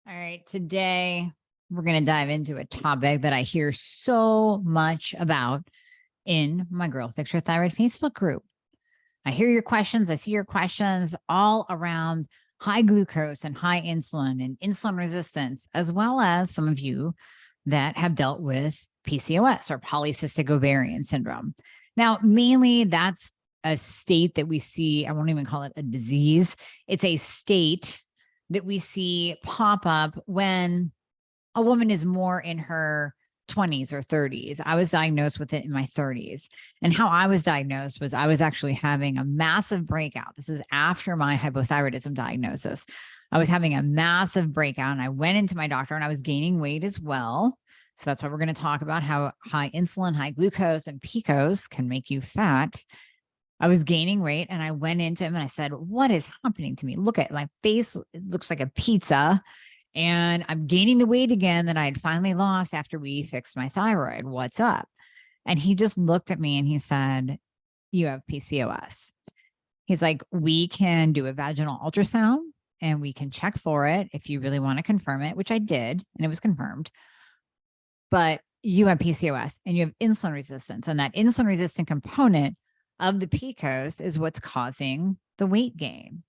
All right, today we're going to dive into a topic that I hear so much about in my Girl Fix Your Thyroid Facebook group. I hear your questions, I see your questions all around high glucose and high insulin and insulin resistance, as well as some of you that have dealt with PCOS or polycystic ovarian syndrome. Now, mainly that's a state that we see. I won't even call it a disease. It's a state that we see pop up when a woman is more in her 20s or 30s. I was diagnosed with it in my 30s. And how I was diagnosed was I was actually having a massive breakout. This is after my hypothyroidism diagnosis. I was having a massive breakout and I went into my doctor and I was gaining weight as well. So that's why we're going to talk about how high insulin, high glucose, and PCOS can make you fat. I was gaining weight and I went into him and I said, what is happening to me? Look at my face. It looks like a pizza. And I'm gaining the weight again that I had finally lost after we fixed my thyroid. What's up? And he just looked at me and he said, you have PCOS. He's like, we can do a vaginal ultrasound and we can check for it if you really want to confirm it, which I did, and it was confirmed. But you have PCOS and you have insulin resistance, and that insulin resistant component of the PCOS is what's causing the weight gain.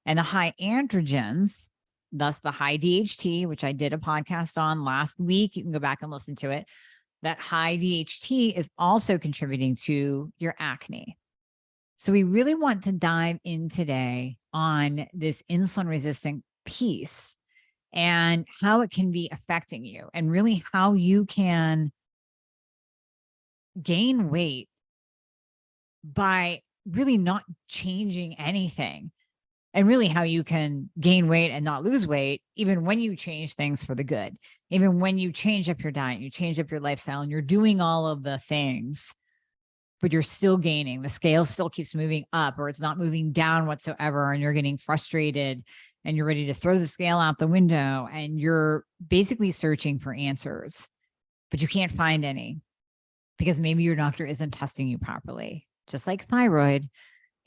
And the high androgens, thus the high DHT, which I did a podcast on last week. You can go back and listen to it. That high DHT is also contributing to your acne. So we really want to dive in today on this insulin resistant piece and how it can be affecting you, and really how you can gain weight by really not changing anything, and really how you can gain weight and not lose weight, even when you change things for the good, even when you change up your diet, you change up your lifestyle, and you're doing all of the things, but you're still gaining. The scale still keeps moving up, or it's not moving down whatsoever. And you're getting frustrated and you're ready to throw the scale out the window, and you're basically searching for answers, but you can't find any because maybe your doctor isn't testing you properly. Just like thyroid,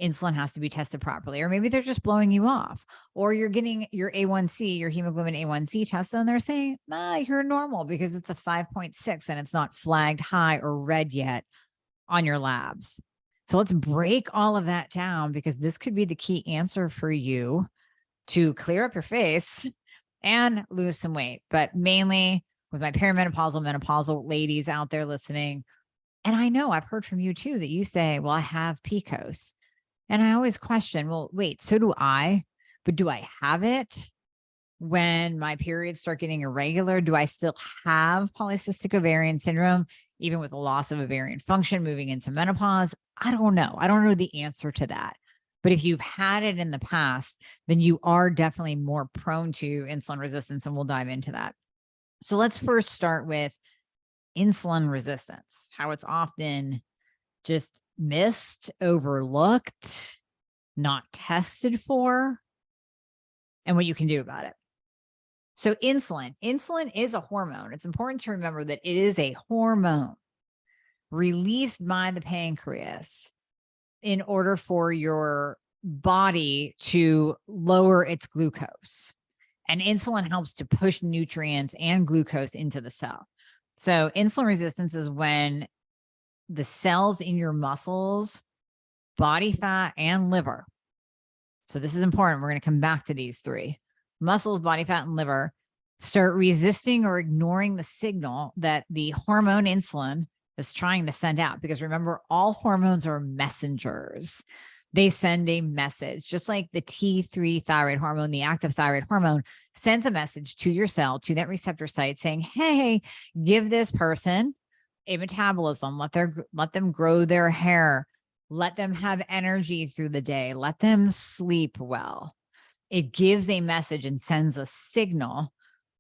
insulin has to be tested properly, or maybe they're just blowing you off, or you're getting your A1C, your hemoglobin A1C tested, and they're saying, nah, you're normal because it's a 5.6 and it's not flagged high or red yet on your labs. So let's break all of that down, because this could be the key answer for you to clear up your face and lose some weight. But mainly with my perimenopausal, menopausal ladies out there listening, and I know I've heard from you too, that you say, well, I have PCOS. And I always question, well, wait, so do I, but do I have it when my periods start getting irregular? Do I still have polycystic ovarian syndrome, even with a loss of ovarian function moving into menopause? I don't know. I don't know the answer to that. But if you've had it in the past, then you are definitely more prone to insulin resistance, and we'll dive into that. So let's first start with insulin resistance, how it's often just missed, overlooked, not tested for, and what you can do about it. So insulin is a hormone. It's important to remember that it is a hormone released by the pancreas in order for your body to lower its glucose. And insulin helps to push nutrients and glucose into the cell. So insulin resistance is when the cells in your muscles, body fat, and liver. So this is important. We're going to come back to these three: muscles, body fat, and liver, start resisting or ignoring the signal that the hormone insulin is trying to send out. Because remember, all hormones are messengers. They send a message, just like the T3 thyroid hormone, the active thyroid hormone, sends a message to your cell, to that receptor site, saying, hey, give this person a metabolism, let them grow their hair, let them have energy through the day, let them sleep well. It gives a message and sends a signal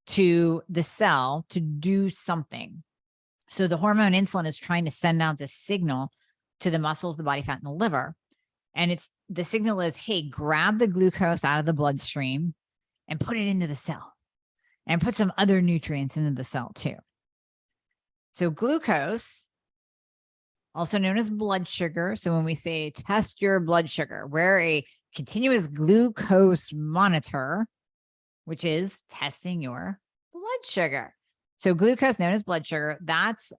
to the cell to do something. So the hormone insulin is trying to send out this signal to the muscles, the body fat, and the liver. And the signal is, hey, grab the glucose out of the bloodstream and put it into the cell, and put some other nutrients into the cell too. So glucose, also known as blood sugar. So when we say test your blood sugar, wear a continuous glucose monitor which is testing your blood sugar. So glucose, known as blood sugar, that's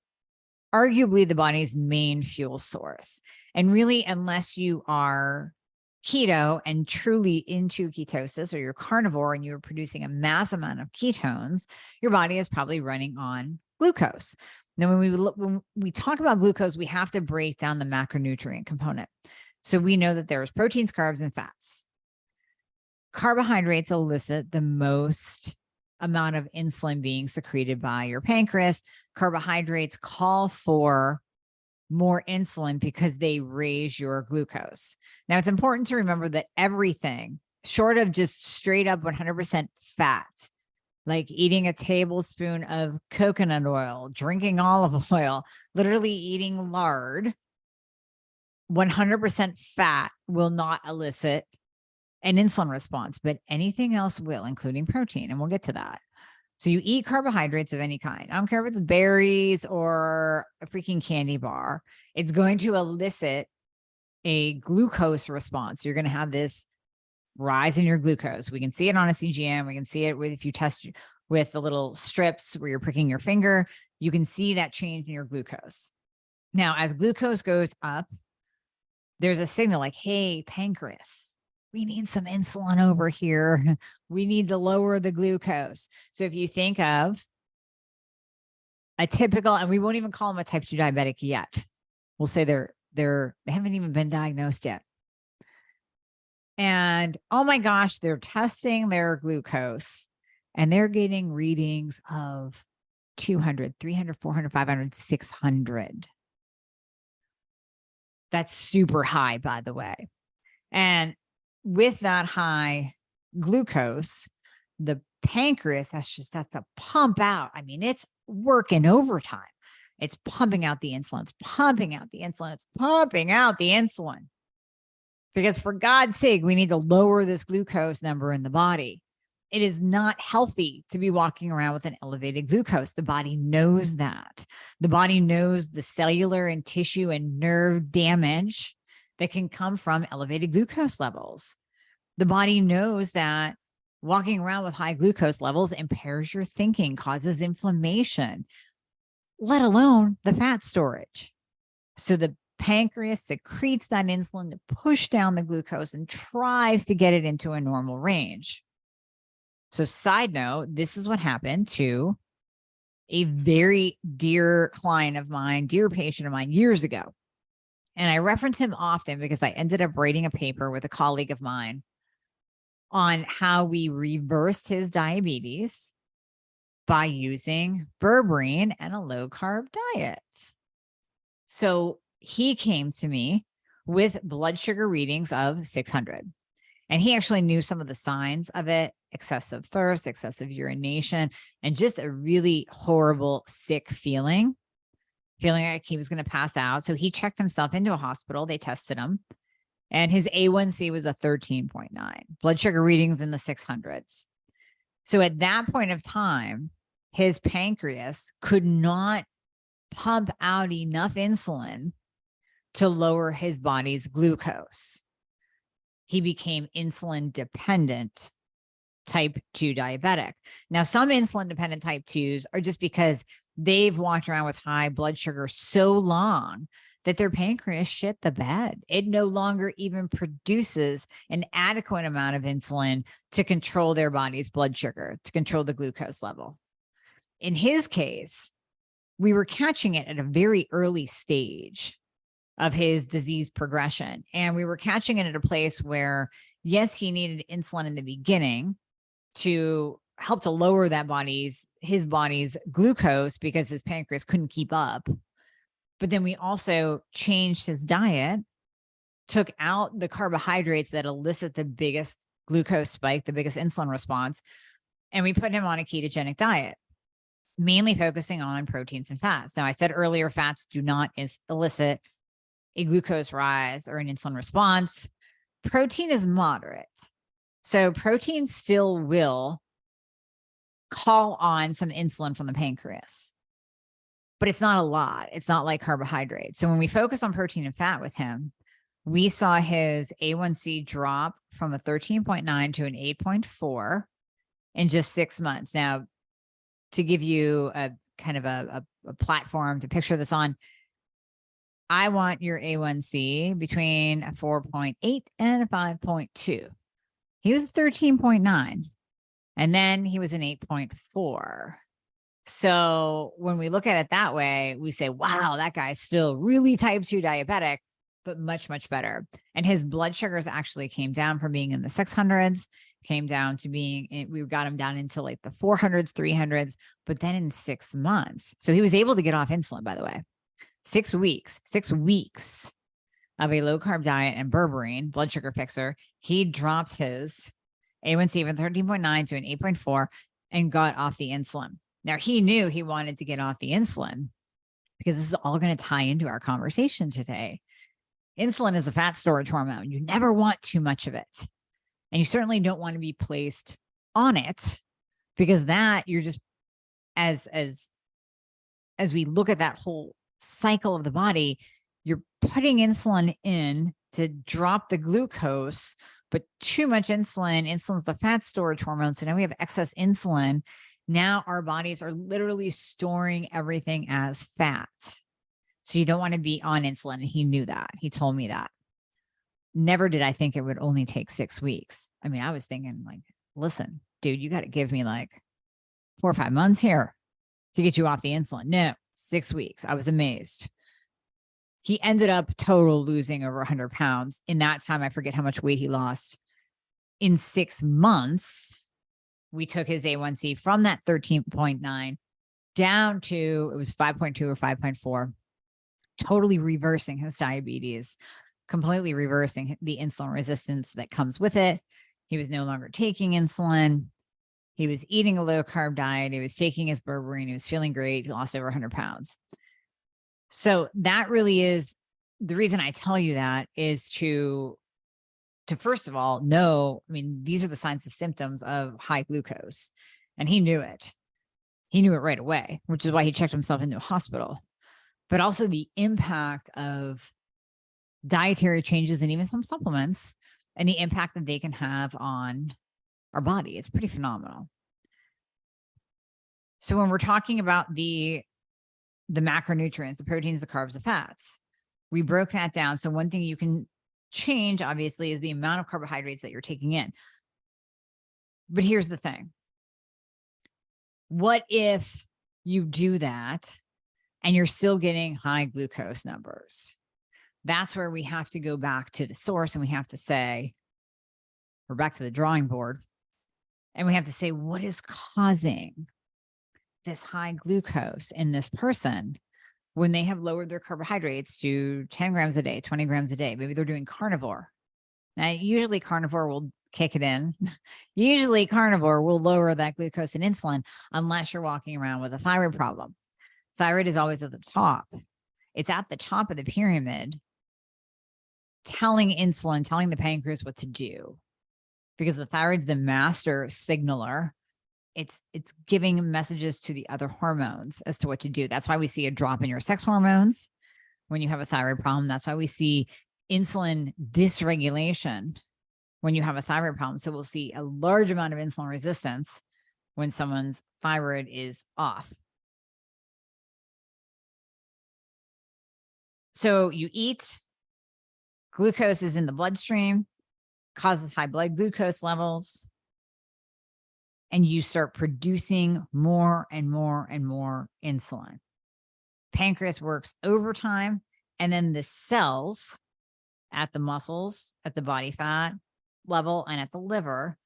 arguably the body's main fuel source. And really, unless you are keto and truly into ketosis, or you're carnivore and you're producing a mass amount of ketones, your body is probably running on glucose. Now, when we talk about glucose, we have to break down the macronutrient component. So we know that there's proteins, carbs, and fats. Carbohydrates elicit the most amount of insulin being secreted by your pancreas. Carbohydrates call for more insulin because they raise your glucose. Now, it's important to remember that everything short of just straight up 100% fat, like eating a tablespoon of coconut oil, drinking olive oil, literally eating lard, 100% fat will not elicit an insulin response, but anything else will, including protein. And we'll get to that. So you eat carbohydrates of any kind. I don't care if it's berries or a freaking candy bar. It's going to elicit a glucose response. You're going to have this rise in your glucose. We can see it on a CGM. We can see it if you test with the little strips where you're pricking your finger. You can see that change in your glucose. Now, as glucose goes up, there's a signal like, hey, pancreas, we need some insulin over here. We need to lower the glucose. So if you think of a typical, and we won't even call them a type 2 diabetic yet. We'll say they haven't even been diagnosed yet. And oh my gosh, they're testing their glucose and they're getting readings of 200, 300, 400, 500, 600. That's super high, by the way. And with that high glucose, the pancreas has to pump out. I mean, it's working overtime. It's pumping out the insulin. It's pumping out the insulin. It's pumping out the insulin. Because for God's sake, we need to lower this glucose number in the body. It is not healthy to be walking around with an elevated glucose. The body knows that. The body knows the cellular and tissue and nerve damage that can come from elevated glucose levels. The body knows that walking around with high glucose levels impairs your thinking, causes inflammation, let alone the fat storage. So the pancreas secretes that insulin to push down the glucose and tries to get it into a normal range. So side note, this is what happened to a very dear client of mine, dear patient of mine years ago. And I reference him often because I ended up writing a paper with a colleague of mine on how we reversed his diabetes by using berberine and a low carb diet. So he came to me with blood sugar readings of 600. And he actually knew some of the signs of it: excessive thirst, excessive urination, and just a really horrible, sick feeling like he was going to pass out. So he checked himself into a hospital. They tested him, and his A1C was a 13.9, blood sugar readings in the 600s. So at that point of time, his pancreas could not pump out enough insulin to lower his body's glucose. He became insulin dependent type 2 diabetic. Now, some insulin dependent type 2s are just because they've walked around with high blood sugar so long that their pancreas shit the bed. It no longer even produces an adequate amount of insulin to control their body's blood sugar, to control the glucose level. In his case, we were catching it at a very early stage of his disease progression. And we were catching it at a place where, yes, he needed insulin in the beginning to help to lower his body's glucose because his pancreas couldn't keep up. But then we also changed his diet, took out the carbohydrates that elicit the biggest glucose spike, the biggest insulin response, and we put him on a ketogenic diet, mainly focusing on proteins and fats. Now, I said earlier, fats do not elicit a glucose rise or an insulin response. Protein is moderate. So protein still will call on some insulin from the pancreas, but it's not a lot. It's not like carbohydrates. So when we focus on protein and fat with him, we saw his A1C drop from a 13.9 to an 8.4. in just 6 months. Now, to give you a kind of a platform to picture this on, I want your A1C between a 4.8 and a 5.2. He was 13.9, and then he was an 8.4. So when we look at it that way, we say, wow, that guy's still really type 2 diabetic, but much, much better. And his blood sugars actually came down from being in the 600s, came down to being, we got him down into like the 400s, 300s, but then in 6 months. So he was able to get off insulin, by the way. 6 weeks of a low carb diet and berberine, blood sugar fixer, he dropped his A1C from 13.9 to an 8.4 and got off the insulin. Now, he knew he wanted to get off the insulin because this is all going to tie into our conversation today. Insulin is a fat storage hormone. You never want too much of it. And you certainly don't want to be placed on it, because that you're just, as we look at that whole cycle of the body, you're putting insulin in to drop the glucose, but too much insulin's the fat storage hormone. So now we have excess insulin. Now our bodies are literally storing everything as fat. So you don't want to be on insulin. And he knew that. He told me that. Never did I think it would only take 6 weeks. I mean, I was thinking like, listen, dude, you got to give me like 4 or 5 months here to get you off the insulin. No, 6 weeks. I was amazed. He ended up total losing over 100 pounds. In that time, I forget how much weight he lost. In 6 months, we took his A1C from that 13.9 down to, it was 5.2 or 5.4, totally reversing his diabetes, completely reversing the insulin resistance that comes with it. He was no longer taking insulin. He was eating a low carb diet. He was taking his berberine. He was feeling great. He lost over 100 pounds. So that really is the reason I tell you that, is to first of all know, I mean, these are the signs and symptoms of high glucose. And he knew it. He knew it right away, which is why he checked himself into a hospital. But also the impact of dietary changes and even some supplements and the impact that they can have on our body. It's pretty phenomenal. So when we're talking about the macronutrients, the proteins, the carbs, the fats, we broke that down. So one thing you can change, obviously, is the amount of carbohydrates that you're taking in. But here's the thing. What if you do that and you're still getting high glucose numbers? That's where we have to go back to the source, and we have to say, we're back to the drawing board, and we have to say, what is causing this high glucose in this person when they have lowered their carbohydrates to 10 grams a day, 20 grams a day? Maybe they're doing carnivore. Now, usually carnivore will kick it in. Usually carnivore will lower that glucose and insulin, unless you're walking around with a thyroid problem. Thyroid is always at the top. It's at the top of the pyramid, telling the pancreas what to do, because the thyroid's the master signaler. It's giving messages to the other hormones as to what to do. That's why we see a drop in your sex hormones when you have a thyroid problem. That's why we see insulin dysregulation when you have a thyroid problem. So we'll see a large amount of insulin resistance when someone's thyroid is off. So you eat, glucose is in the bloodstream, causes high blood glucose levels, and you start producing more and more and more insulin. Pancreas works overtime, and then the cells at the muscles, at the body fat level, and at the liver,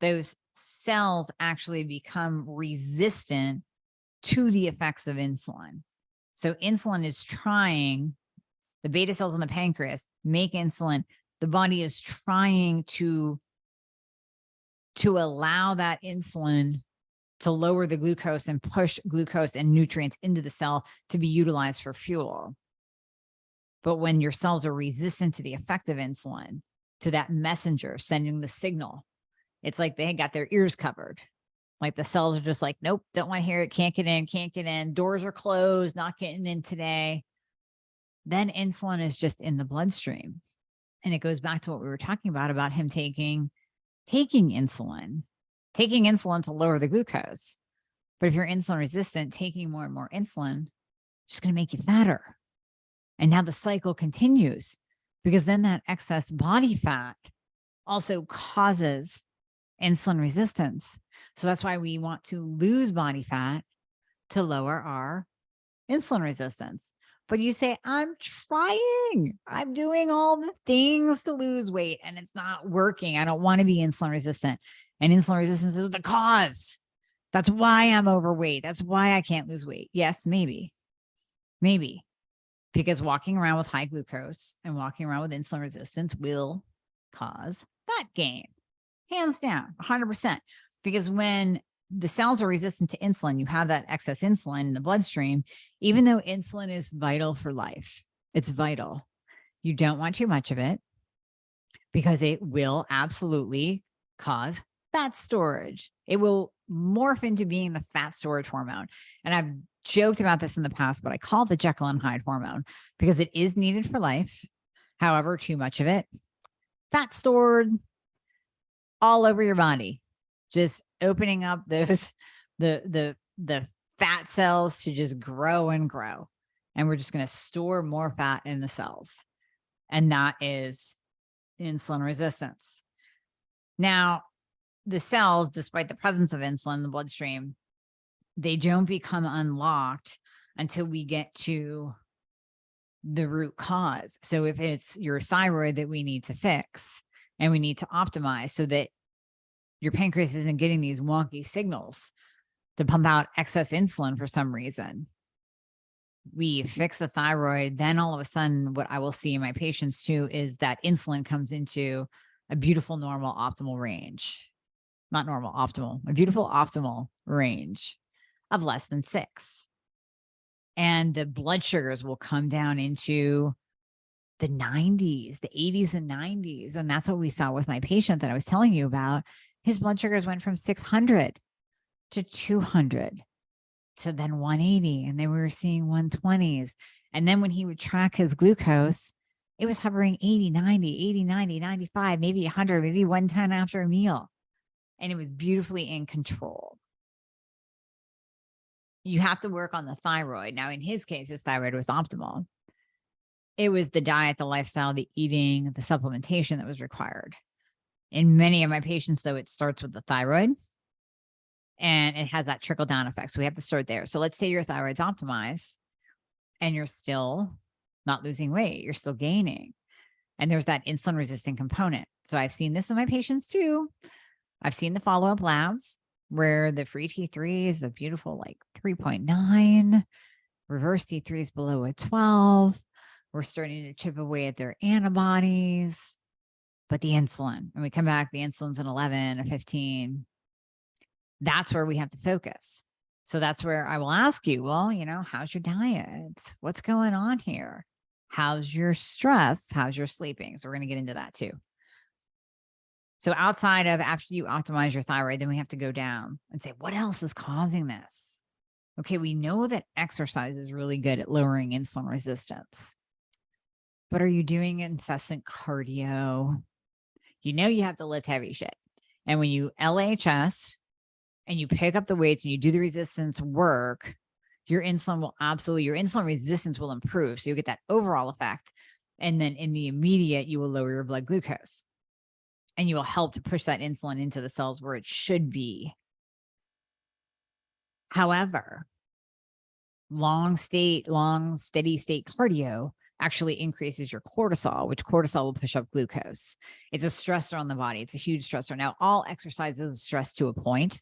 those cells actually become resistant to the effects of insulin. So insulin is trying, the beta cells in the pancreas make insulin. The body is trying to allow that insulin to lower the glucose and push glucose and nutrients into the cell to be utilized for fuel. But when your cells are resistant to the effect of insulin, to that messenger sending the signal, it's like they got their ears covered. Like the cells are just like, nope, don't want to hear it. Can't get in. Doors are closed, not getting in today. Then insulin is just in the bloodstream. And it goes back to what we were talking about him taking insulin. taking insulin to lower the glucose. But if you're insulin resistant, taking more and more insulin is just going to make you fatter. And now the cycle continues, because then that excess body fat also causes insulin resistance. So that's why we want to lose body fat to lower our insulin resistance. But you say, I'm trying, I'm doing all the things to lose weight and it's not working. I don't want to be insulin resistant. And insulin resistance is the cause. That's why I'm overweight. That's why I can't lose weight. Yes, maybe. Because walking around with high glucose and walking around with insulin resistance will cause fat gain. Hands down, 100%. Because when the cells are resistant to insulin, you have that excess insulin in the bloodstream, even though insulin is vital for life. It's vital. You don't want too much of it because it will absolutely cause fat storage. It will morph into being the fat storage hormone. And I've joked about this in the past, but I call it the Jekyll and Hyde hormone because it is needed for life. However, too much of it, fat stored all over your body, just opening up those the fat cells to just grow and grow. And we're just going to store more fat in the cells. And that is insulin resistance. Now, the cells, despite the presence of insulin in the bloodstream, they don't become unlocked until we get to the root cause. So if it's your thyroid that we need to fix and we need to optimize so that your pancreas isn't getting these wonky signals to pump out excess insulin for some reason, we fix the thyroid. Then all of a sudden, what I will see in my patients too is that insulin comes into a beautiful, normal, optimal range. Not normal, optimal, a beautiful, optimal range of less than 6. And the blood sugars will come down into the 90s, the 80s and 90s. And that's what we saw with my patient that I was telling you about. His blood sugars went from 600 to 200 to then 180. And then we were seeing 120s. And then when he would track his glucose, it was hovering 80, 90, 80, 90, 95, maybe 100, maybe 110 after a meal. And it was beautifully in control. You have to work on the thyroid. Now, in his case, his thyroid was optimal. It was the diet, the lifestyle, the eating, the supplementation that was required. In many of my patients, though, it starts with the thyroid and it has that trickle down effect. So we have to start there. So let's say your thyroid's optimized and you're still not losing weight. You're still gaining. And there's that insulin resistant component. So I've seen this in my patients too. I've seen the follow-up labs where the free T3 is a beautiful like 3.9, reverse T3 is below a 12. We're starting to chip away at their antibodies, but the insulin, and we come back, the insulin's an 11, a 15. That's where we have to focus. So that's where I will ask you, well, how's your diet? What's going on here? How's your stress? How's your sleeping? So we're going to get into that too. So outside of after you optimize your thyroid, then we have to go down and say, what else is causing this? Okay, we know that exercise is really good at lowering insulin resistance. But are you doing incessant cardio? You have to lift heavy shit. And when you LHS and you pick up the weights and you do the resistance work, your insulin resistance will improve. So you get that overall effect. And then in the immediate, you will lower your blood glucose. And you will help to push that insulin into the cells where it should be. However, long steady state cardio actually increases your cortisol, which cortisol will push up glucose. It's a stressor on the body. It's a huge stressor. Now, all exercise is stress to a point,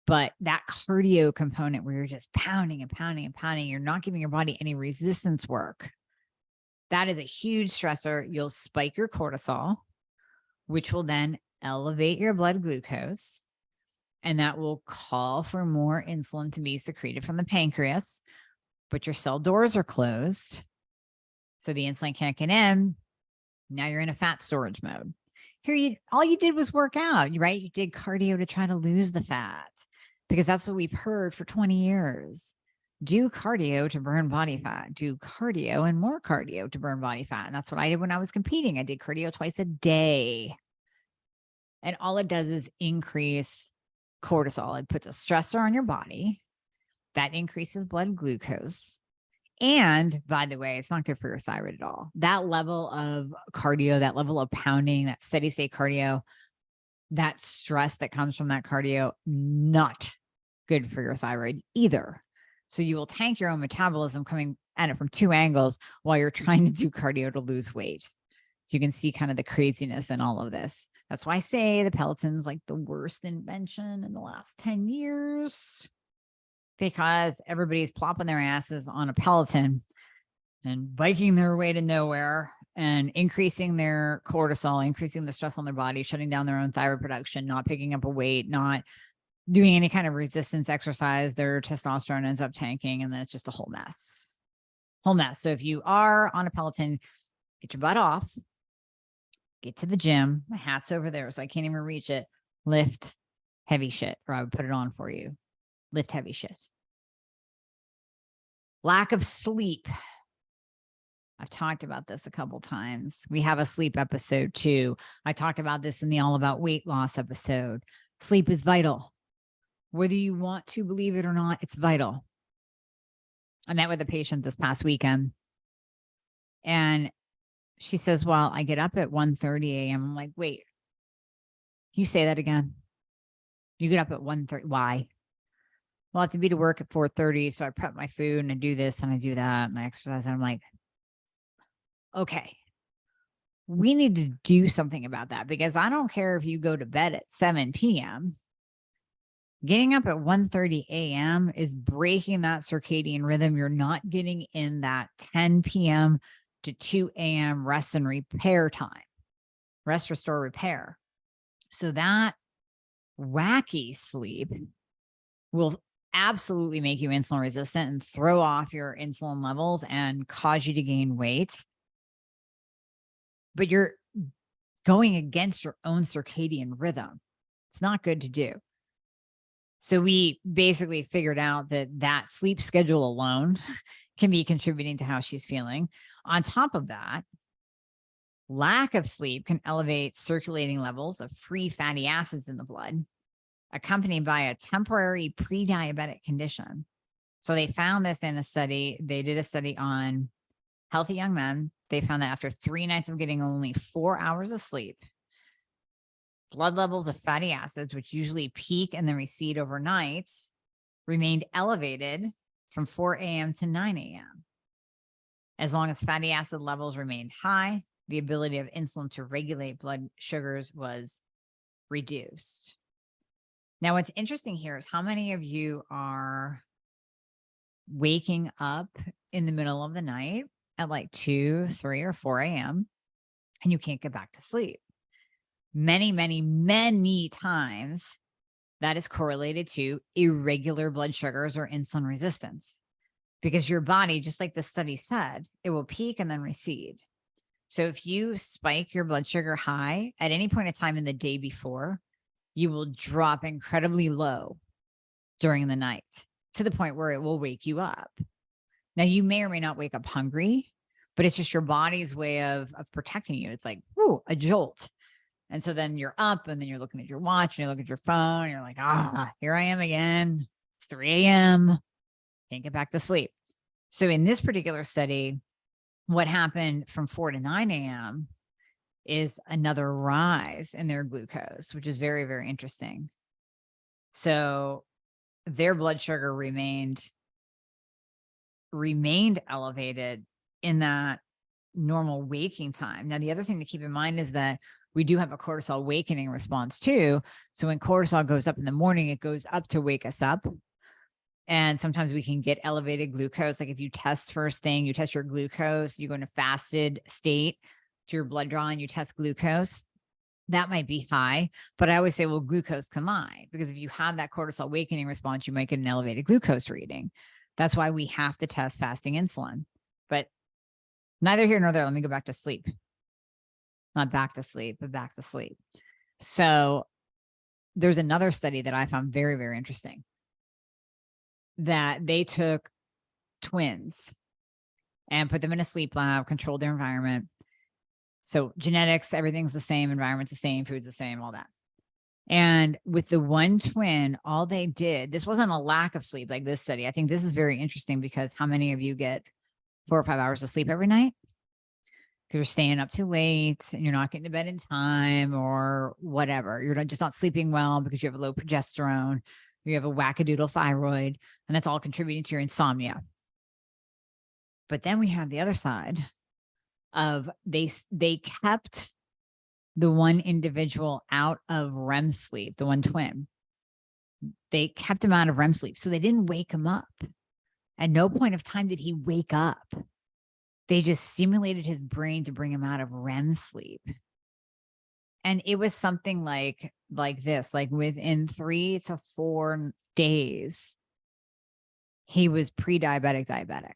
but that cardio component where you're just pounding and pounding and pounding, you're not giving your body any resistance work. That is a huge stressor. You'll spike your cortisol, which will then elevate your blood glucose. And that will call for more insulin to be secreted from the pancreas, but your cell doors are closed. So the insulin can't get in. Now you're in a fat storage mode. Here, all you did was work out, right? You did cardio to try to lose the fat because that's what we've heard for 20 years. Do cardio to burn body fat. Do cardio and more cardio to burn body fat. And that's what I did when I was competing. I did cardio twice a day. And all it does is increase cortisol. It puts a stressor on your body that increases blood glucose. And by the way, it's not good for your thyroid at all. That level of cardio, that level of pounding, that steady state cardio, that stress that comes from that cardio, not good for your thyroid either. So you will tank your own metabolism coming at it from two angles while you're trying to do cardio to lose weight. So you can see kind of the craziness in all of this. That's why I say the Peloton's like the worst invention in the last 10 years, because everybody's plopping their asses on a Peloton and biking their way to nowhere and increasing their cortisol, increasing the stress on their body, shutting down their own thyroid production, not picking up a weight, not doing any kind of resistance exercise. Their testosterone ends up tanking, and then it's just a whole mess. Whole mess. So if you are on a Peloton, get your butt off, get to the gym. My hat's over there, so I can't even reach it. Lift heavy shit, or I would put it on for you. Lift heavy shit. Lack of sleep. I've talked about this a couple times. We have a sleep episode too. I talked about this in the All About Weight Loss episode. Sleep is vital. Whether you want to believe it or not, it's vital. I met with a patient this past weekend, and she says, well, I get up at 1:30 a.m. I'm like, wait, can you say that again? You get up at 1:30. Why? Well, I have to be to work at 4:30. So I prep my food and I do this and I do that and I exercise. And I'm like, okay, we need to do something about that, because I don't care if you go to bed at 7 p.m. Getting up at 1:30 a.m. is breaking that circadian rhythm. You're not getting in that 10 p.m. to 2 a.m. rest and repair time, rest, restore, repair. So that wacky sleep will absolutely make you insulin resistant and throw off your insulin levels and cause you to gain weight. But you're going against your own circadian rhythm. It's not good to do. So we basically figured out that sleep schedule alone can be contributing to how she's feeling. On top of that, lack of sleep can elevate circulating levels of free fatty acids in the blood, accompanied by a temporary pre-diabetic condition. So they found this in a study. They did a study on healthy young men. They found that after 3 nights of getting only 4 hours of sleep, blood levels of fatty acids, which usually peak and then recede overnight, remained elevated from 4 a.m. to 9 a.m. As long as fatty acid levels remained high, the ability of insulin to regulate blood sugars was reduced. Now, what's interesting here is how many of you are waking up in the middle of the night at like 2, 3, or 4 a.m. and you can't get back to sleep. Many, many, many times that is correlated to irregular blood sugars or insulin resistance, because your body, just like the study said, it will peak and then recede. So if you spike your blood sugar high at any point in time in the day before, you will drop incredibly low during the night to the point where it will wake you up. Now, you may or may not wake up hungry, but it's just your body's way of protecting you. It's like, whoo, a jolt. And so then you're up and then you're looking at your watch and you look at your phone and you're like, here I am again. It's 3 a.m. Can't get back to sleep. So in this particular study, what happened from 4 to 9 a.m. is another rise in their glucose, which is very, very interesting. So their blood sugar remained elevated in that normal waking time. Now, the other thing to keep in mind is that we do have a cortisol awakening response too. So when cortisol goes up in the morning, it goes up to wake us up. And sometimes we can get elevated glucose. Like if you test first thing, you test your glucose, you go in a fasted state to your blood draw and you test glucose, that might be high. But I always say, well, glucose can lie, because if you have that cortisol awakening response, you might get an elevated glucose reading. That's why we have to test fasting insulin. But neither here nor there. Let me go back to sleep. Not back to sleep, but back to sleep. So there's another study that I found very, very interesting, that they took twins and put them in a sleep lab, controlled their environment. So genetics, everything's the same, environment's the same, food's the same, all that. And with the one twin, all they did, this wasn't a lack of sleep like this study. I think this is very interesting because how many of you get 4 or 5 hours of sleep every night? Because you're staying up too late and you're not getting to bed in time or whatever. You're just not sleeping well because you have a low progesterone, you have a wackadoodle thyroid, and that's all contributing to your insomnia. But then we have the other side of they kept the one individual out of REM sleep, the one twin. They kept him out of REM sleep. So they didn't wake him up. At no point of time did he wake up. They just stimulated his brain to bring him out of REM sleep. And it was something like this, like within 3 to 4 days, he was pre-diabetic diabetic.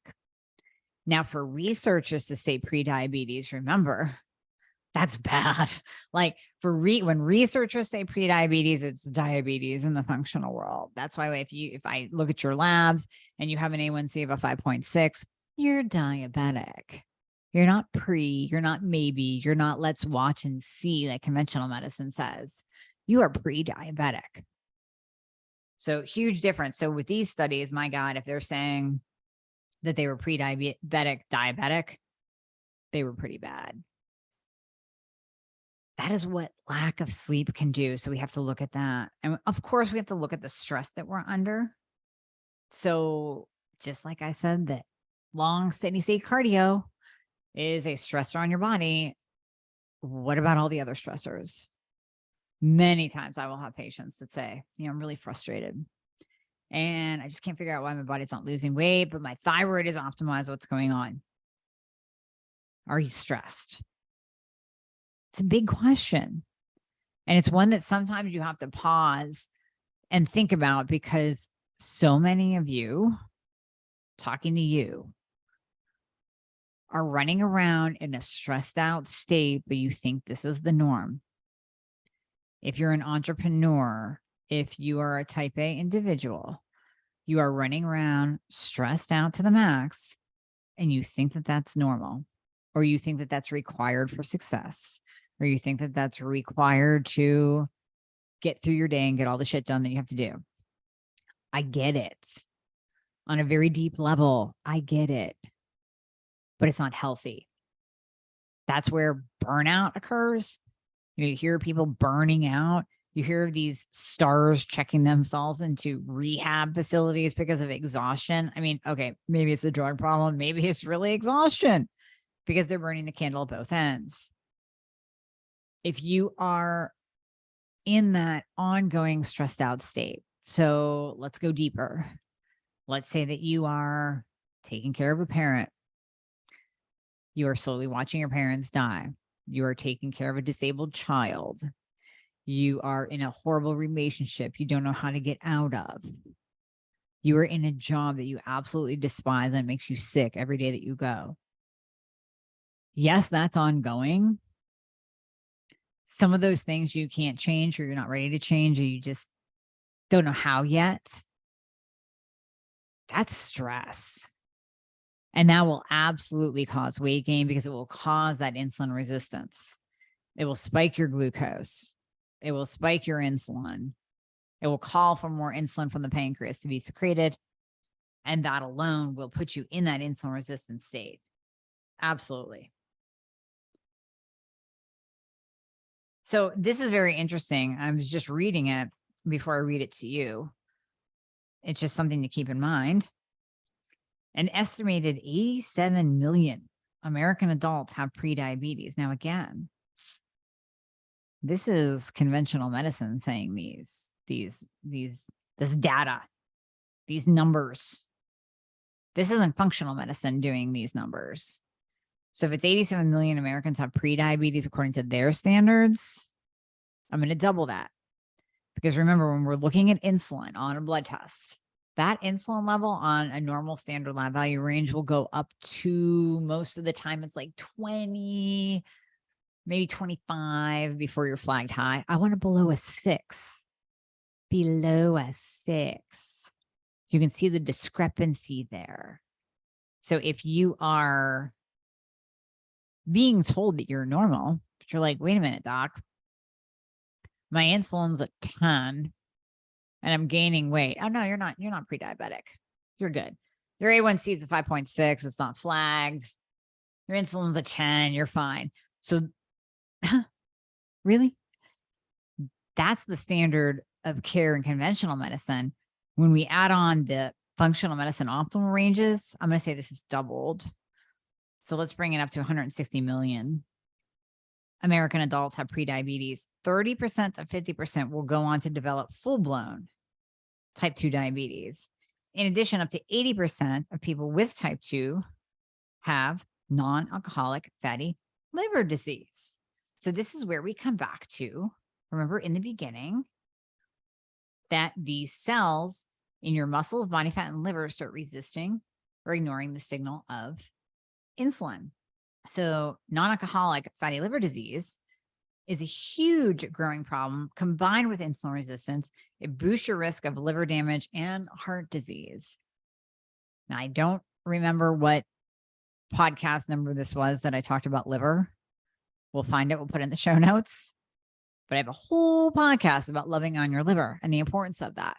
Now, for researchers to say pre-diabetes, remember, that's bad. Like when researchers say pre-diabetes, it's diabetes in the functional world. That's why if I look at your labs and you have an A1C of a 5.6, you're diabetic. You're not you're not maybe, you're not let's watch and see like conventional medicine says. You are pre-diabetic. So huge difference. So with these studies, my God, if they're saying that they were pre-diabetic diabetic, they were pretty bad. That is what lack of sleep can do. So we have to look at that. And of course, we have to look at the stress that we're under. So just like I said, that long steady state cardio is a stressor on your body. What about all the other stressors? Many times I will have patients that say, I'm really frustrated and I just can't figure out why my body's not losing weight, but my thyroid is optimized. What's going on? Are you stressed? It's a big question. And it's one that sometimes you have to pause and think about because so many of you, talking to you, are running around in a stressed out state, but you think this is the norm. If you're an entrepreneur, if you are a type A individual, you are running around stressed out to the max and you think that that's normal, or you think that that's required for success, or you think that that's required to get through your day and get all the shit done that you have to do. I get it. On a very deep level, I get it. But it's not healthy. That's where burnout occurs. You hear people burning out. You hear of these stars checking themselves into rehab facilities because of exhaustion. I mean, okay, maybe it's a drug problem. Maybe it's really exhaustion because they're burning the candle at both ends. If you are in that ongoing stressed out state, so let's go deeper. Let's say that you are taking care of a parent. You are slowly watching your parents die. You are taking care of a disabled child. You are in a horrible relationship you don't know how to get out of. You are in a job that you absolutely despise and makes you sick every day that you go. Yes, that's ongoing. Some of those things you can't change, or you're not ready to change, or you just don't know how yet. That's stress. And that will absolutely cause weight gain because it will cause that insulin resistance. It will spike your glucose. It will spike your insulin. It will call for more insulin from the pancreas to be secreted. And that alone will put you in that insulin resistant state. Absolutely. So this is very interesting. I was just reading it before I read it to you. It's just something to keep in mind. An estimated 87 million American adults have prediabetes. Now, again, this is conventional medicine saying this data, these numbers. This isn't functional medicine doing these numbers. So if it's 87 million Americans have prediabetes according to their standards, I'm going to double that. Because remember, when we're looking at insulin on a blood test, that insulin level on a normal standard lab value range will go up to, most of the time, it's like 20, maybe 25 before you're flagged high. I want it below a 6. Below a 6. You can see the discrepancy there. So if you are being told that you're normal, but you're like, wait a minute, doc, My insulin's at 10 and I'm gaining weight. Oh no, you're not pre-diabetic. You're good. Your A1C is a 5.6. It's not flagged. Your insulin's a 10. You're fine. So really, that's the standard of care in conventional medicine. When we add on the functional medicine optimal ranges, I'm going to say this is doubled. So let's bring it up to 160 million. American adults have prediabetes. 30% to 50% will go on to develop full-blown type 2 diabetes. In addition, up to 80% of people with type 2 have non-alcoholic fatty liver disease. So this is where we come back to, remember in the beginning, that these cells in your muscles, body fat, and liver start resisting or ignoring the signal of insulin. So non-alcoholic fatty liver disease is a huge growing problem. Combined with insulin resistance, it boosts your risk of liver damage and heart disease. Now, I don't remember what podcast number this was that I talked about liver. We'll find it. We'll put it in the show notes. But I have a whole podcast about loving on your liver and the importance of that.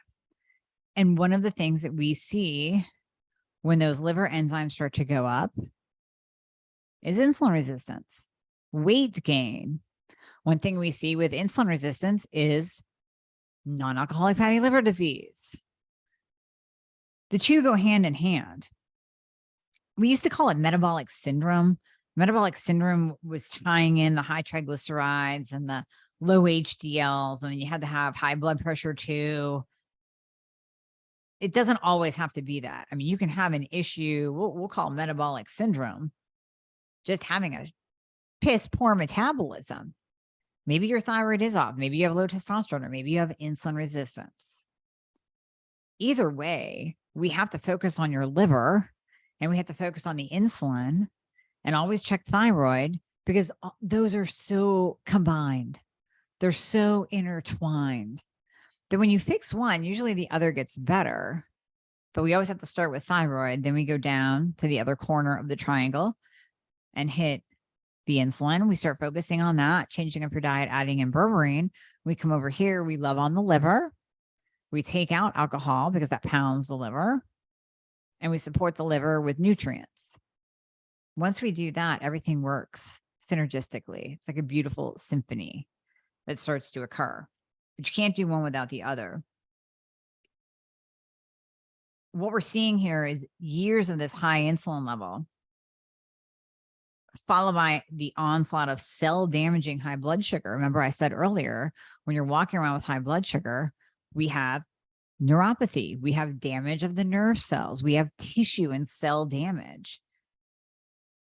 And one of the things that we see when those liver enzymes start to go up is insulin resistance, weight gain. One thing we see with insulin resistance is non-alcoholic fatty liver disease. The two go hand in hand. We used to call it metabolic syndrome. Metabolic syndrome was tying in the high triglycerides and the low HDLs, and then you had to have high blood pressure too. It doesn't always have to be that. I mean, you can have an issue, we'll call metabolic syndrome, just having a piss poor metabolism. Maybe your thyroid is off. Maybe you have low testosterone, or maybe you have insulin resistance. Either way, we have to focus on your liver and we have to focus on the insulin and always check thyroid, because those are so combined. They're so intertwined that when you fix one, usually the other gets better. But we always have to start with thyroid. Then we go down to the other corner of the triangle and hit the insulin. We start focusing on that, changing up your diet, adding in berberine. We come over here. We love on the liver. We take out alcohol because that pounds the liver. And we support the liver with nutrients. Once we do that, everything works synergistically. It's like a beautiful symphony that starts to occur. But you can't do one without the other. What we're seeing here is years of this high insulin level, followed by the onslaught of cell-damaging high blood sugar. Remember, I said earlier, when you're walking around with high blood sugar, we have neuropathy. We have damage of the nerve cells. We have tissue and cell damage.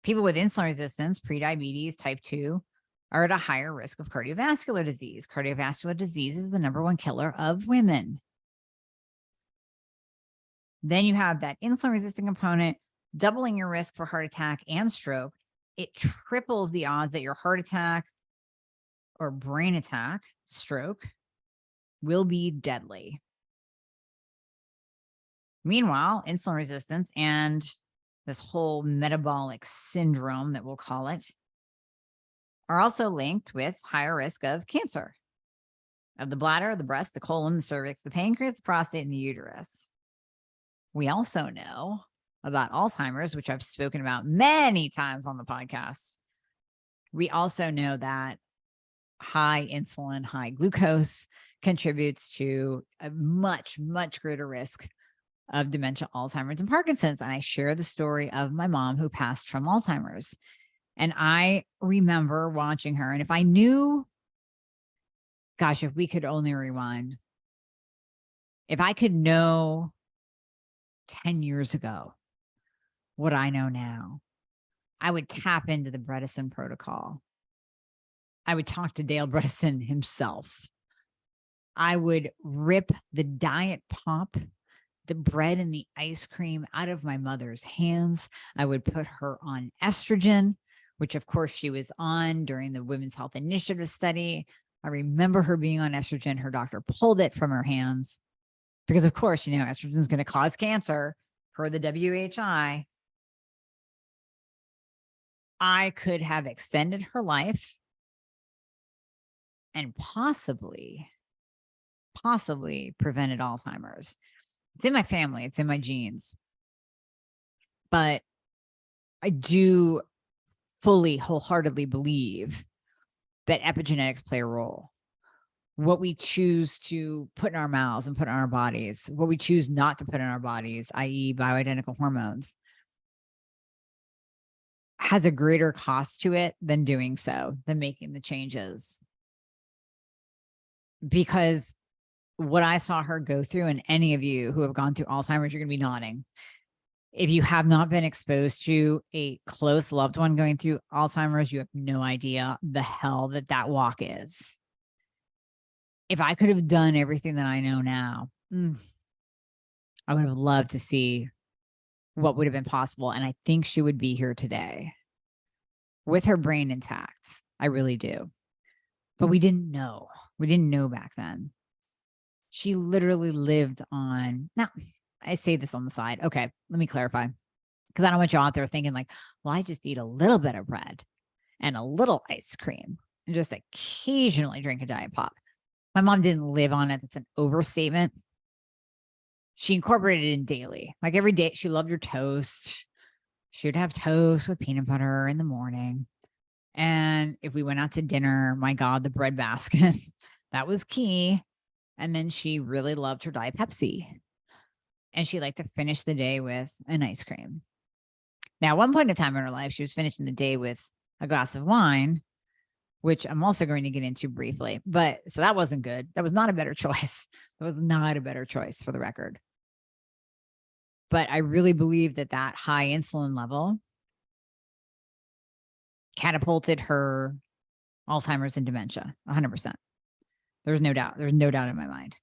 People with insulin resistance, prediabetes, type 2, are at a higher risk of cardiovascular disease. Cardiovascular disease is the #1 killer of women. Then you have that insulin-resistant component, doubling your risk for heart attack and stroke. It triples the odds that your heart attack or brain attack, stroke, will be deadly. Meanwhile, insulin resistance and this whole metabolic syndrome that we'll call it are also linked with higher risk of cancer of the bladder, the breast, the colon, the cervix, the pancreas, the prostate, and the uterus. We also know about Alzheimer's, which I've spoken about many times on the podcast. We also know that high insulin, high glucose contributes to a much, much greater risk of dementia, Alzheimer's, and Parkinson's. And I share the story of my mom who passed from Alzheimer's. And I remember watching her. And if I knew, gosh, if we could only rewind, if I could know 10 years ago what I know now, I would tap into the Bredesen protocol. I would talk to Dale Bredesen himself. I would rip the diet pop, the bread and the ice cream out of my mother's hands. I would put her on estrogen, which of course she was on during the Women's Health Initiative study. I remember her being on estrogen. Her doctor pulled it from her hands because of course, you know, estrogen is going to cause cancer per the WHI. I could have extended her life and possibly prevented Alzheimer's. It's in my family. It's in my genes. But I do fully, wholeheartedly believe that epigenetics play a role. What we choose to put in our mouths and put in our bodies, what we choose not to put in our bodies, i.e. bioidentical hormones, has a greater cost to it than doing so, than making the changes. Because what I saw her go through, and any of you who have gone through Alzheimer's, you're going to be nodding. If you have not been exposed to a close loved one going through Alzheimer's, you have no idea the hell that walk is. If I could have done everything that I know now, I would have loved to see what would have been possible. And I think she would be here today with her brain intact. I really do. But we didn't know. We didn't know back then. She literally lived on, now I say this on the side. Okay, let me clarify. Because I don't want you out there thinking like, well, I just eat a little bit of bread and a little ice cream and just occasionally drink a diet pop. My mom didn't live on it. That's an overstatement. She incorporated it in daily. Like every day, she loved her toast. She would have toast with peanut butter in the morning. And if we went out to dinner, my God, the bread basket, that was key. And then she really loved her Diet Pepsi. And she liked to finish the day with an ice cream. Now, at one point in time in her life, she was finishing the day with a glass of wine, which I'm also going to get into briefly. But so that wasn't good. That was not a better choice. That was not a better choice, for the record. But I really believe that high insulin level catapulted her Alzheimer's and dementia, 100%. There's no doubt. There's no doubt in my mind.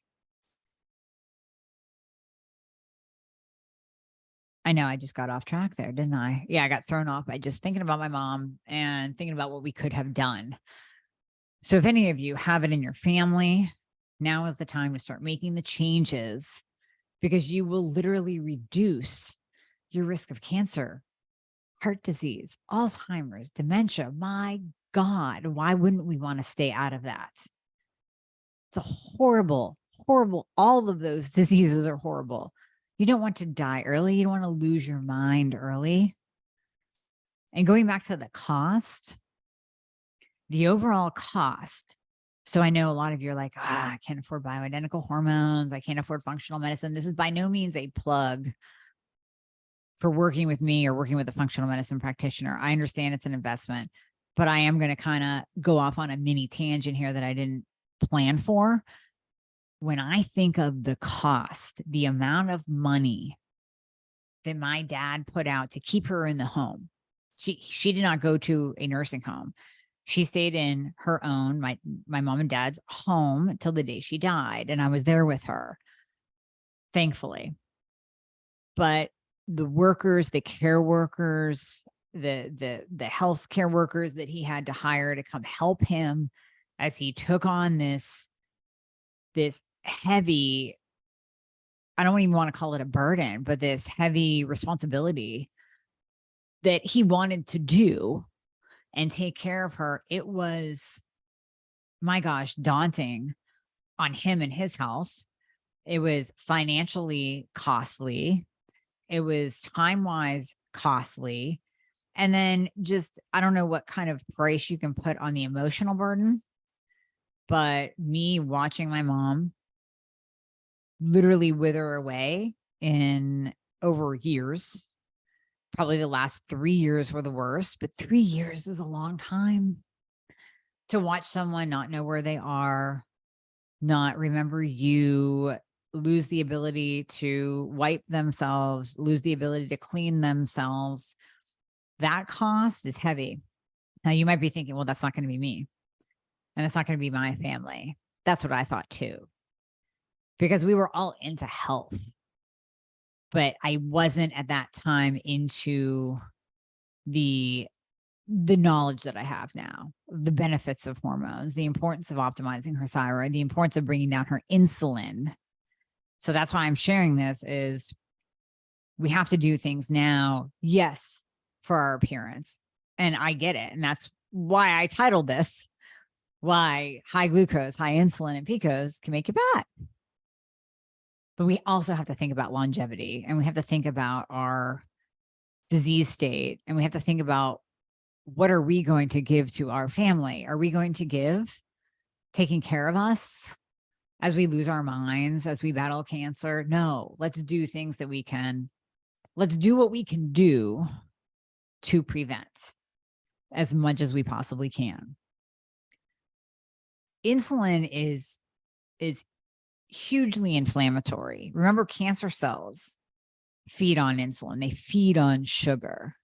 I know I just got off track there, didn't I? Yeah, I got thrown off by just thinking about my mom and thinking about what we could have done. So if any of you have it in your family, now is the time to start making the changes, because you will literally reduce your risk of cancer, heart disease, Alzheimer's, dementia. My God, why wouldn't we want to stay out of that? It's a horrible, horrible. All of those diseases are horrible. You don't want to die early. You don't want to lose your mind early. And going back to the cost, the overall cost. So I know a lot of you are like, I can't afford bioidentical hormones. I can't afford functional medicine. This is by no means a plug for working with me or working with a functional medicine practitioner. I understand it's an investment, but I am going to kind of go off on a mini tangent here that I didn't plan for. When I think of the cost, the amount of money that my dad put out to keep her in the home, she did not go to a nursing home. She stayed in her own, my mom and dad's home until the day she died. And I was there with her, thankfully. But the workers, the care workers, the health care workers that he had to hire to come help him as he took on this heavy, I don't even want to call it a burden, but this heavy responsibility that he wanted to do and take care of her. It was, my gosh, daunting on him and his health. It was financially costly. It was time-wise costly. And then just, I don't know what kind of price you can put on the emotional burden, but me watching my mom literally wither away in over years, probably the last 3 years were the worst, but 3 years is a long time to watch someone not know where they are, not remember you, lose the ability to wipe themselves, lose the ability to clean themselves. That cost is heavy. Now you might be thinking, well, that's not going to be me. And it's not going to be my family. That's what I thought too, because we were all into health, but I wasn't at that time into the knowledge that I have now, the benefits of hormones, the importance of optimizing her thyroid, the importance of bringing down her insulin. So that's why I'm sharing this, is we have to do things now. Yes, for our appearance. And I get it. And that's why I titled this why high glucose, high insulin, and PCOS can make you fat. But we also have to think about longevity, and we have to think about our disease state, and we have to think about, what are we going to give to our family? Are we going to give taking care of us as we lose our minds, as we battle cancer? No, let's do things that we can. Let's do what we can do to prevent as much as we possibly can. Insulin is hugely inflammatory. Remember, cancer cells feed on insulin. They feed on sugar.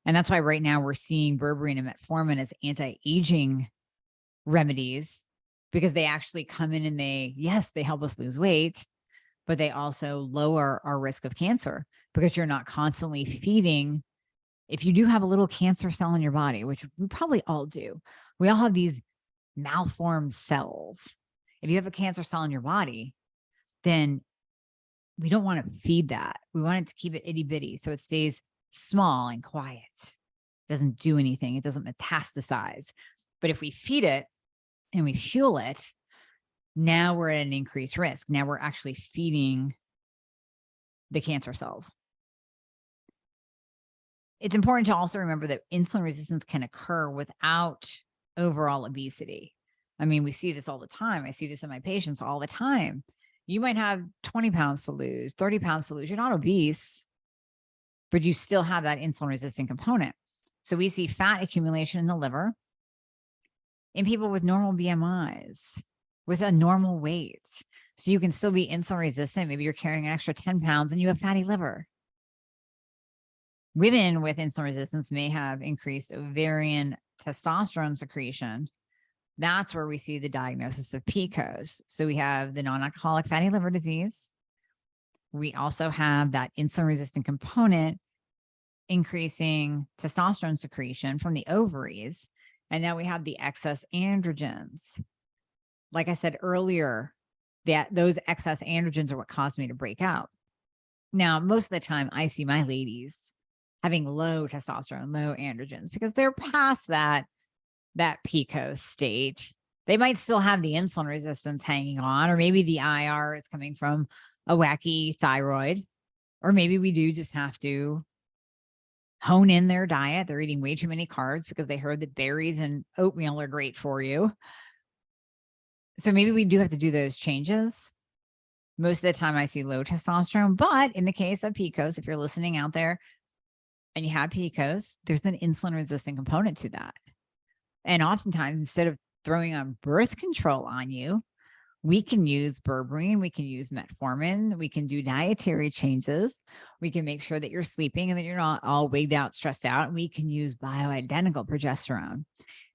And that's why right now we're seeing berberine and metformin as anti-aging remedies, because they actually come in and they help us lose weight, but they also lower our risk of cancer, because you're not constantly feeding. If you do have a little cancer cell in your body, which we probably all do, we all have these malformed cells. If you have a cancer cell in your body, then we don't want to feed that. We want it to keep it itty bitty, so it stays small and quiet. It doesn't do anything. It doesn't metastasize. But if we feed it and we fuel it, now we're at an increased risk. Now we're actually feeding the cancer cells. It's important to also remember that insulin resistance can occur without overall obesity. I mean, we see this all the time. I see this in my patients all the time. You might have 20 pounds to lose, 30 pounds to lose. You're not obese, but you still have that insulin resistant component. So we see fat accumulation in the liver in people with normal BMIs, with a normal weight. So you can still be insulin resistant. Maybe you're carrying an extra 10 pounds and you have fatty liver. Women with insulin resistance may have increased ovarian testosterone secretion. That's where we see the diagnosis of PCOS. So we have the non-alcoholic fatty liver disease. We also have that insulin resistant component increasing testosterone secretion from the ovaries. And now we have the excess androgens. Like I said earlier, that those excess androgens are what caused me to break out. Now, most of the time I see my ladies having low testosterone, low androgens, because they're past that PCOS state. They might still have the insulin resistance hanging on, or maybe the IR is coming from a wacky thyroid, or maybe we do just have to hone in their diet. They're eating way too many carbs because they heard that berries and oatmeal are great for you. So maybe we do have to do those changes. Most of the time I see low testosterone, but in the case of PCOS, if you're listening out there and you have PCOS, there's an insulin resistant component to that. And oftentimes, instead of throwing on birth control on you, we can use berberine, we can use metformin, we can do dietary changes. We can make sure that you're sleeping and that you're not all wigged out, stressed out. And we can use bioidentical progesterone.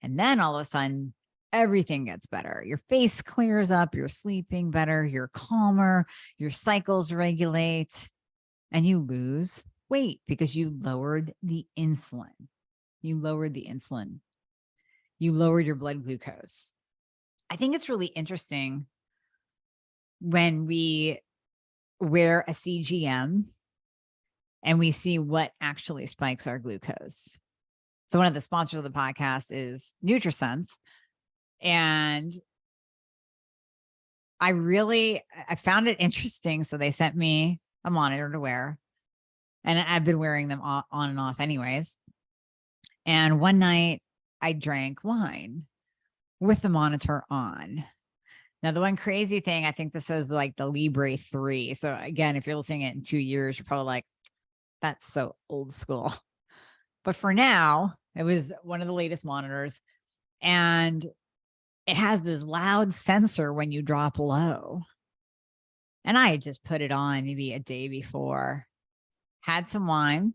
And then all of a sudden, everything gets better. Your face clears up, you're sleeping better, you're calmer, your cycles regulate, and you lose weight because you lowered the insulin. You lowered the insulin. You lowered your blood glucose. I think it's really interesting when we wear a CGM and we see what actually spikes our glucose. So one of the sponsors of the podcast is NutriSense. And I found it interesting. So they sent me a monitor to wear, and I've been wearing them on and off anyways. And one night I drank wine with the monitor on. Now, the one crazy thing, I think this was like the Libre 3. So again, if you're listening it in 2 years, you're probably like, that's so old school. But for now, it was one of the latest monitors. And it has this loud sensor when you drop low. And I had just put it on maybe a day before, had some wine,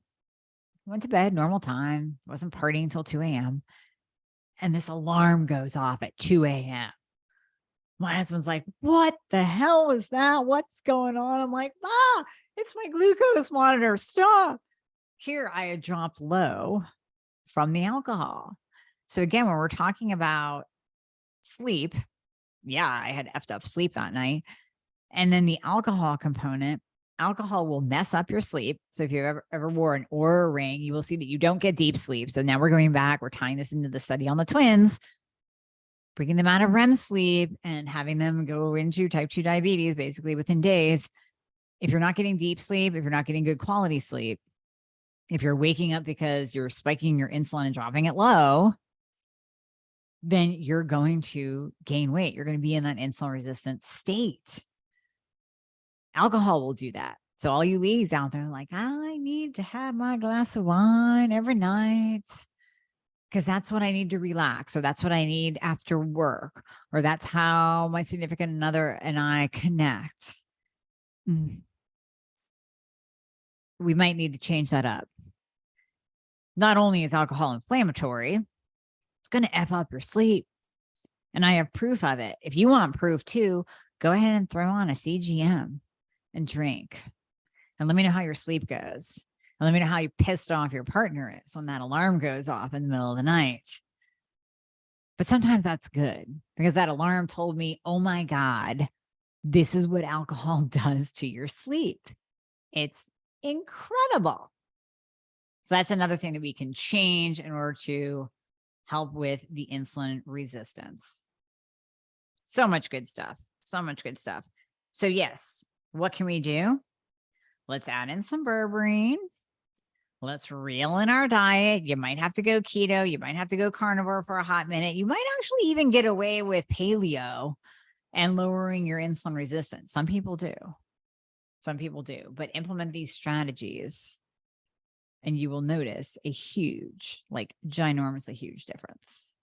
went to bed, normal time, wasn't partying until 2 a.m. And this alarm goes off at 2 a.m. My husband's like, what the hell is that? What's going on? I'm like, it's my glucose monitor. Stop. Here I had dropped low from the alcohol. So again, when we're talking about sleep, yeah, I had effed up sleep that night. And then the alcohol component, alcohol will mess up your sleep. So if you've ever wore an Oura ring, you will see that you don't get deep sleep. So now we're going back, we're tying this into the study on the twins. breaking them out of REM sleep and having them go into type 2 diabetes basically within days. If you're not getting deep sleep, if you're not getting good quality sleep, if you're waking up because you're spiking your insulin and dropping it low, then you're going to gain weight. You're going to be in that insulin resistant state. Alcohol will do that. So all you ladies out there like, I need to have my glass of wine every night because that's what I need to relax, or that's what I need after work, or that's how my significant other and I connect. We might need to change that up. Not only is alcohol inflammatory, it's going to F up your sleep. And I have proof of it. If you want proof too, go ahead and throw on a CGM and drink. And let me know how your sleep goes. And let me know how pissed off your partner is when that alarm goes off in the middle of the night. But sometimes that's good because that alarm told me, oh my God, this is what alcohol does to your sleep. It's incredible. So that's another thing that we can change in order to help with the insulin resistance. So much good stuff. So much good stuff. So yes, what can we do? Let's add in some berberine. Let's reel in our diet. You might have to go keto. You might have to go carnivore for a hot minute. You might actually even get away with paleo and lowering your insulin resistance. Some people do. Some people do. But implement these strategies and you will notice a huge, like ginormously huge difference.